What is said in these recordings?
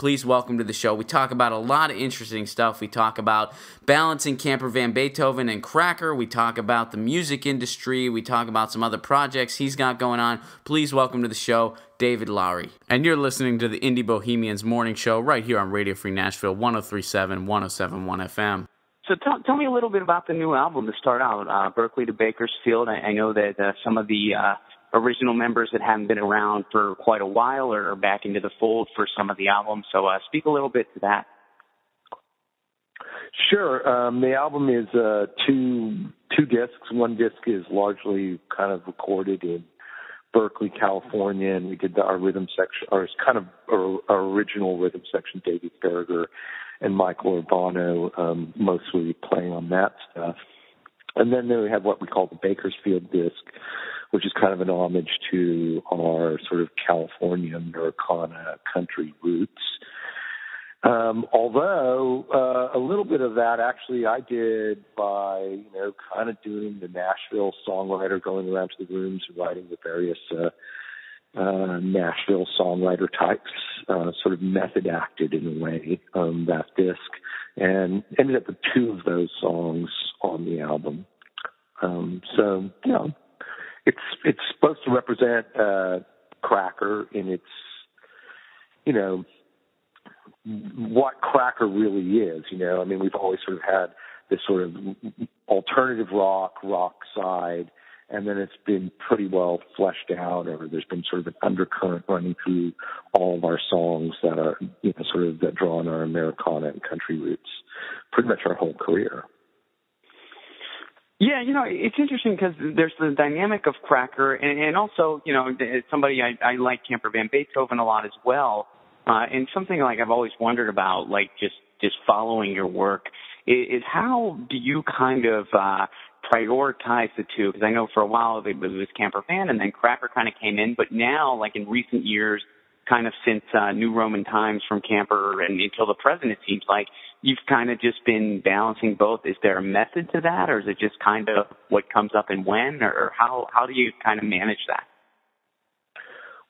please welcome to the show. We talk about a lot of interesting stuff. We talk about balancing camper van Beethoven and Cracker. We talk about the music industry. We talk about some other projects he's got going on. Please welcome to the show, David Lowery. And you're listening to the Indie Bohemians Morning Show right here on Radio Free Nashville, 103.7, 107.1 FM. So tell me a little bit about the new album to start out, Berkeley to Bakersfield. I know that some of the original members that haven't been around for quite a while are back into the fold for some of the albums. So speak a little bit to that. Sure. The album is two discs. One disc is largely kind of recorded in Berkeley, California, and we did our rhythm section, or it's kind of our original rhythm section, David Farragher and Michael Urbano, mostly playing on that stuff. And then we have what we call the Bakersfield disc, which is kind of an homage to our sort of California Americana country roots. Although a little bit of that actually I did by, kind of doing the Nashville songwriter, going around to the rooms and writing the various Nashville songwriter types, sort of method acted in a way, that disc, and ended up with two of those songs on the album. So, it's supposed to represent Cracker in its, what Cracker really is. We've always sort of had this sort of alternative rock side, and then it's been pretty well fleshed out, or there's been sort of an undercurrent running through all of our songs that are, sort of that draw on our Americana and country roots pretty much our whole career. Yeah, it's interesting because there's the dynamic of Cracker, and also, as somebody, I like Camper Van Beethoven a lot as well, and something like I've always wondered about, like just following your work, is how do you kind of prioritize the two? Because I know for a while it was Camper Van, and then Cracker kind of came in, but now, like in recent years, kind of since New Roman Times from Camper and until the present, it seems like you've kind of just been balancing both. Is there a method to that, or is it just kind of what comes up and when, or how do you kind of manage that?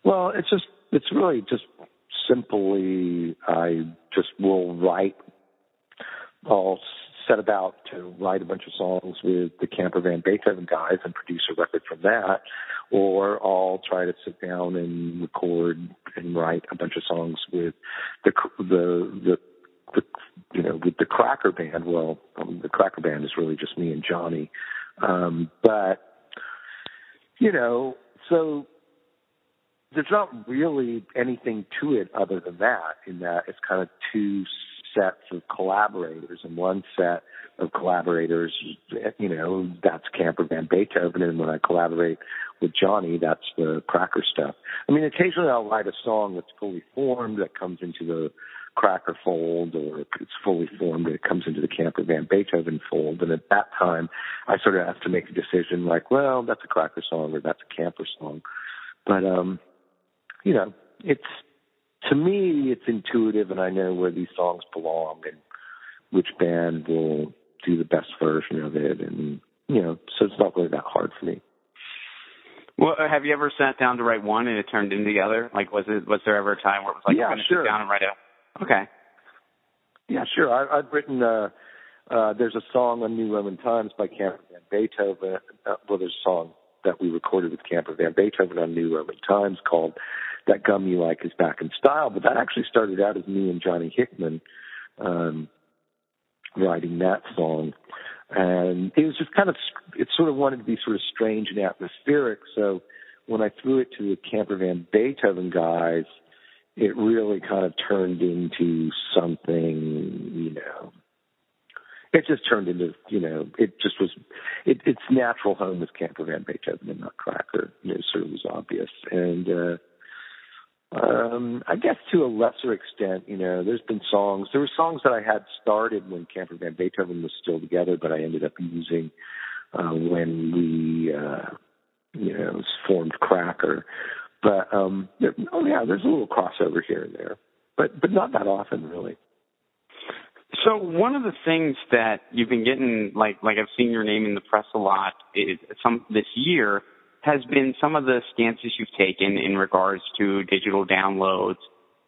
Well, it's really just simply I just will write. I'll set about to write a bunch of songs with the Camper Van Beethoven guys and produce a record from that, or I'll try to sit down and record and write a bunch of songs with the with the Cracker Band. Well, the Cracker Band is really just me and Johnny, but so there's not really anything to it other than that. In that it's kind of two sets of collaborators, and one set of collaborators, that's Camper Van Beethoven, and when I collaborate with Johnny, that's the Cracker stuff. Occasionally I'll write a song that's fully formed that comes into the Cracker fold, or it's fully formed and it comes into the Camper Van Beethoven fold, and at that time I sort of have to make a decision like, well, that's a Cracker song or that's a Camper song. But to me, it's intuitive, and I know where these songs belong and which band will do the best version of it, and so it's not really that hard for me. Well, have you ever sat down to write one and it turned into the other? Like, was there ever a time where it was like, I'm going to sit down and write it? Okay. Yeah, sure. I've written. There's a song on New Roman Times by Camper Van Beethoven. There's a song that we recorded with Camper Van Beethoven on New Roman Times called "That Gum You Like Is Back in Style," but that actually started out as me and Johnny Hickman writing that song, and it was just it sort of wanted to be sort of strange and atmospheric. So when I threw it to the Camper Van Beethoven guys, it really kind of turned into something, It just turned into, it just was, its natural home was Camper Van Beethoven and not Cracker. It sort of was obvious. And I guess to a lesser extent, there were songs that I had started when Camper Van Beethoven was still together, but I ended up using when we, formed Cracker. But, there's a little crossover here and there, but not that often, really. So one of the things that you've been getting, like I've seen your name in the press a lot, this year, has been some of the stances you've taken in regards to digital downloads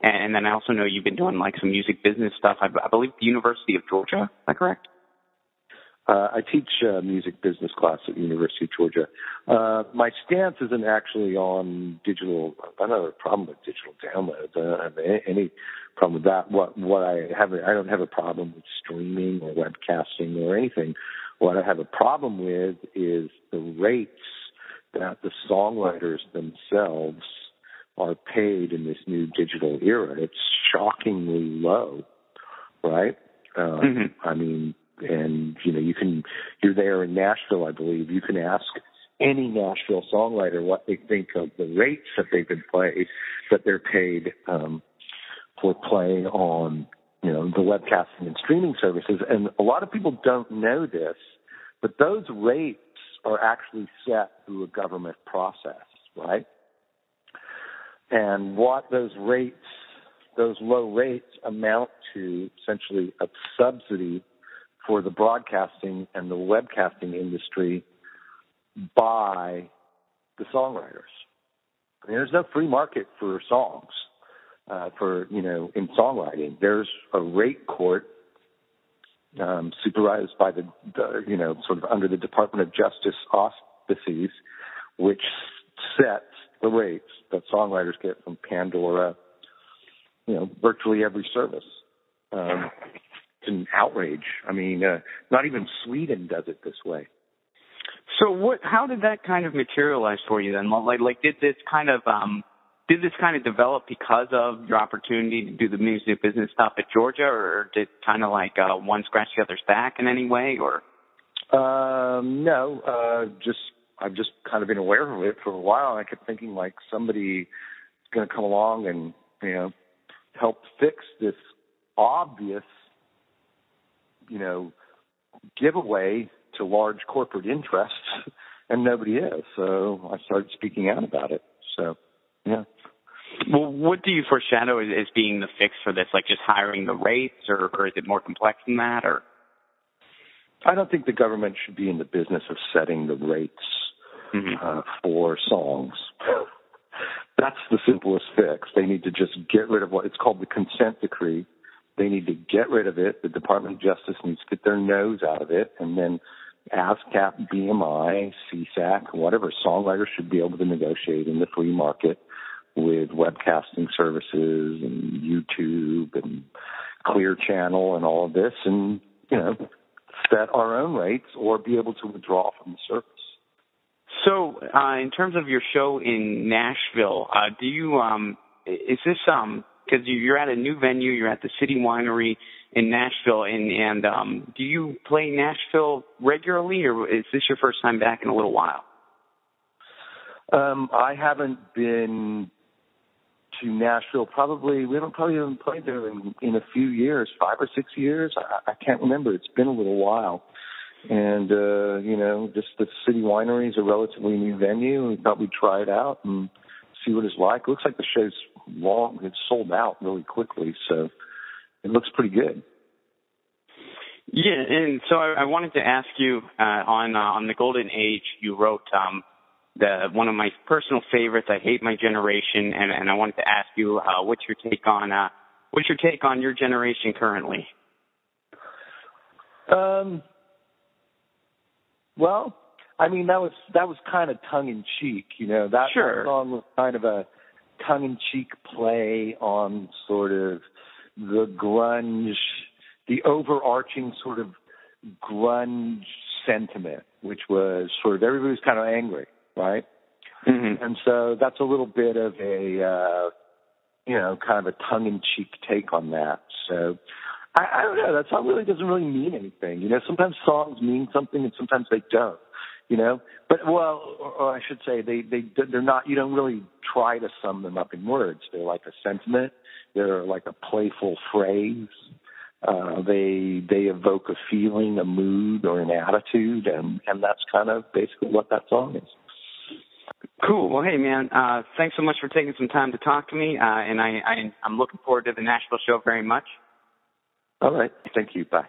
And then I also know you've been doing like some music business stuff. I believe the University of Georgia. Is that correct? I teach music business class at the University of Georgia. My stance isn't actually on digital. I don't have a problem with digital downloads. I don't have any problem with that. What I don't have a problem with streaming or webcasting or anything. What I have a problem with is the rates that the songwriters themselves are paid in this new digital era. It's shockingly low, right? I mean, and you're there in Nashville, I believe. You can ask any Nashville songwriter what they think of the rates that they're paid for playing on, the webcasting and streaming services. And a lot of people don't know this, but those rates are actually set through a government process, right? And what those low rates amount to, essentially a subsidy for the broadcasting and the webcasting industry by the songwriters. I mean, there's no free market for songs, in songwriting. There's a rate court supervised by the sort of under the Department of Justice auspices, which sets the rates that songwriters get from Pandora, virtually every service. It's an outrage. I mean, not even Sweden does it this way. So how did that kind of materialize for you then? Like did this kind of develop because of your opportunity to do the music business stuff at Georgia, or did kind of like one scratch the other's back in any way, or? No, I've just kind of been aware of it for a while. I kept thinking like somebody's going to come along and, help fix this obvious, giveaway to large corporate interests, and nobody is. So I started speaking out about it. So, yeah. Well, what do you foreshadow as being the fix for this? Like just hiring the rates, or is it more complex than that, or? I don't think the government should be in the business of setting the rates for songs. That's the simplest fix. They need to just get rid of it's called the consent decree. They need to get rid of it. The Department of Justice needs to get their nose out of it, and then ASCAP, BMI, CSAC, whatever, songwriters should be able to negotiate in the free market with webcasting services and YouTube and Clear Channel and all of this, and, set our own rates or be able to withdraw from the service. So, in terms of your show in Nashville, do you, is this, because you're at a new venue, you're at the City Winery in Nashville, and do you play Nashville regularly, or is this your first time back in a little while? I haven't been to Nashville. We haven't played there in a few years, 5 or 6 years. I can't remember. It's been a little while. And, just the City Winery is a relatively new venue. We thought we'd try it out and see what it's like. It looks like the show's long. It's sold out really quickly, so it looks pretty good. Yeah, and so I wanted to ask you on the Golden Age, you wrote one of my personal favorites, I Hate My Generation, and I wanted to ask you what's your take on your generation currently? Well, I mean, that was kind of tongue in cheek, That song was kind of a tongue in cheek play on sort of the grunge, the overarching sort of grunge sentiment, which was sort of everybody was kind of angry, right? Mm-hmm. And so that's a little bit of a kind of a tongue in cheek take on that. So I don't know. That song really doesn't really mean anything. Sometimes songs mean something and sometimes they don't. But or I should say they're not. You don't really try to sum them up in words. They're like a sentiment. They're like a playful phrase. They evoke a feeling, a mood, or an attitude, and that's kind of basically what that song is. Cool. Well, hey, man, thanks so much for taking some time to talk to me, and I'm looking forward to the Nashville show very much. All right. Thank you. Bye.